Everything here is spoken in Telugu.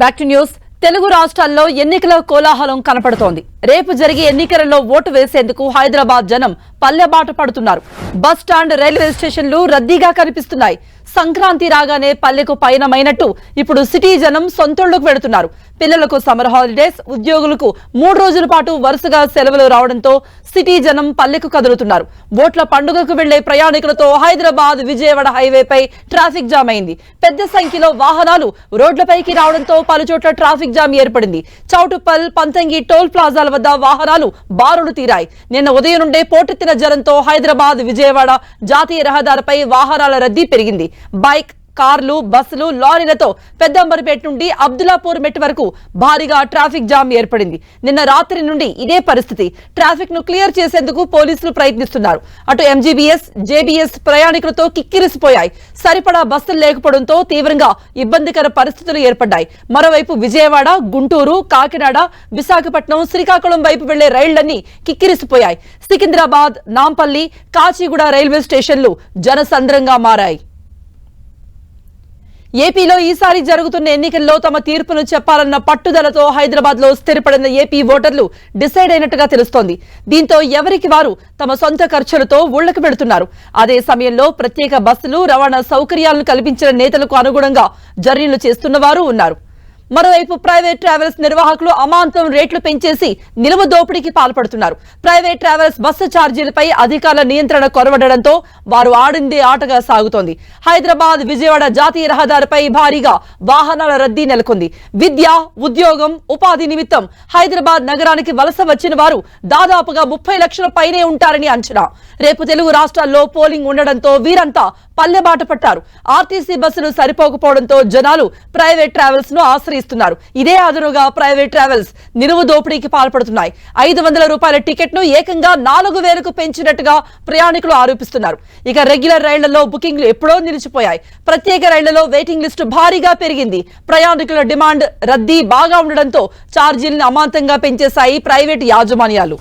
Back to news. తెలుగు రాష్ట్రాల్లో ఎన్నికల కోలాహలం కనపడుతోంది. రేపు జరిగే ఎన్నికలలో ఓటు వేసేందుకు హైదరాబాద్ జనం పల్లెబాట పడుతున్నారు. బస్ స్టాండ్, రైల్వే స్టేషన్లు రద్దీగా కనిపిస్తున్నాయి. సంక్రాంతి రాగానే పల్లెకు పయనమైనట్టు ఇప్పుడు సిటీ జనం సొంతూళ్లకు వెడుతున్నారు. పిల్లలకు సమ్మర్ హాలిడేస్, ఉద్యోగులకు 3 రోజుల పాటు వరుసగా సెలవులు రావడంతో సిటీ జనం పల్లెకు కదులుతున్నారు. ఓట్ల పండుగకు వెళ్లే ప్రయాణికులతో హైదరాబాద్ విజయవాడ హైవేపై ట్రాఫిక్ జామ్ అయింది. పెద్ద సంఖ్యలో వాహనాలు రోడ్లపైకి రావడంతో పలుచోట్ల ట్రాఫిక్ జామ్ ఏర్పడింది. చౌటుప్పల్, పంతంగి టోల్ ప్లాజాల వద్ద వాహనాలు బారులు తీరాయి. నిన్న ఉదయం నుండే పోటెత్తిన జనంతో హైదరాబాద్ విజయవాడ జాతీయ రహదారిపై వాహనాల రద్దీ పెరిగింది. బైక్, కార్లు, బస్సులు, లారీలతో పెద్దంబర్పేట నుండి అబ్దుల్లాపూర్ మెట్ వరకు భారీగా ట్రాఫిక్ జామ్ ఏర్పడింది. నిన్న రాత్రి నుండి ఇదే పరిస్థితి. ట్రాఫిక్ ను క్లియర్ చేసేందుకు పోలీసులు ప్రయత్నిస్తున్నారు. అటు ఎంజీబీఎస్, జేబీఎస్ ప్రయాణికులతో కిక్కిరిసిపోయాయి. సరిపడా బస్సులు లేకపోవడంతో తీవ్రంగా ఇబ్బందికర పరిస్థితులు ఏర్పడ్డాయి. మరోవైపు విజయవాడ, గుంటూరు, కాకినాడ, విశాఖపట్నం, శ్రీకాకుళం వైపు వెళ్లే రైళ్లన్నీ కిక్కిరిసిపోయాయి. సికింద్రాబాద్, నాంపల్లి, కాచిగూడ రైల్వే స్టేషన్లు జనసంద్రంగా మారాయి. ఏపీలో ఈసారి జరుగుతున్న ఎన్నికల్లో తమ తీర్పును చెప్పాలన్న పట్టుదలతో హైదరాబాద్ లో స్థిరపడిన ఏపీ ఓటర్లు డిసైడ్ అయినట్టుగా తెలుస్తోంది. దీంతో ఎవరికి వారు తమ సొంత ఖర్చులతో ఊళ్లకు వెళుతున్నారు. అదే సమయంలో ప్రత్యేక బస్సులు, రవాణా సౌకర్యాలను కల్పించిన నేతలకు అనుగుణంగా జర్నీలు చేస్తున్న వారు ఉన్నారు. మరోవైపు ప్రైవేట్ ట్రావెల్స్ నిర్వాహకులు అమాంతం రేట్లు పెంచేసి నిలువ దోపిడీకి పాల్పడుతున్నారు. ప్రైవేట్ ట్రావెల్స్ బస్సు ఛార్జీలపై అధికారుల నియంత్రణ కొరవడడంతో వారు ఆడిందే ఆటగా సాగుతోంది. హైదరాబాద్ విజయవాడ జాతీయ రహదారిపై భారీగా వాహనాల రద్దీ నెలకొంది. విద్య, ఉద్యోగం, ఉపాధి నిమిత్తం హైదరాబాద్ నగరానికి వలస వచ్చిన వారు దాదాపుగా 30 లక్షల పైనే ఉంటారని అంచనా. రేపు తెలుగు రాష్ట్రాల్లో పోలింగ్ ఉండడంతో వీరంతా పల్లెబాట పట్టారు. ఆర్టీసీ బస్సులు సరిపోకపోవడంతో జనాలు ప్రైవేట్ ట్రావెల్స్ ను ఆశ్రయిస్తున్నారు. ఇదే అదనుగా ప్రైవేట్ ట్రావెల్స్ నిలువు దోపిడీకి పాల్పడుతున్నాయి. 500 రూపాయల టికెట్ ను ఏకంగా 4000కు పెంచినట్టుగా ప్రయాణికులు ఆరోపిస్తున్నారు. ఇక రెగ్యులర్ రైళ్లలో బుకింగ్లు ఎప్పుడో నిలిచిపోయాయి. ప్రత్యేక రైళ్లలో వెయిటింగ్ లిస్టు భారీగా పెరిగింది. ప్రయాణికుల డిమాండ్, రద్దీ బాగా ఉండడంతో ఛార్జీలను అమాంతంగా పెంచేశాయి ప్రైవేట్ యాజమాన్యాలు.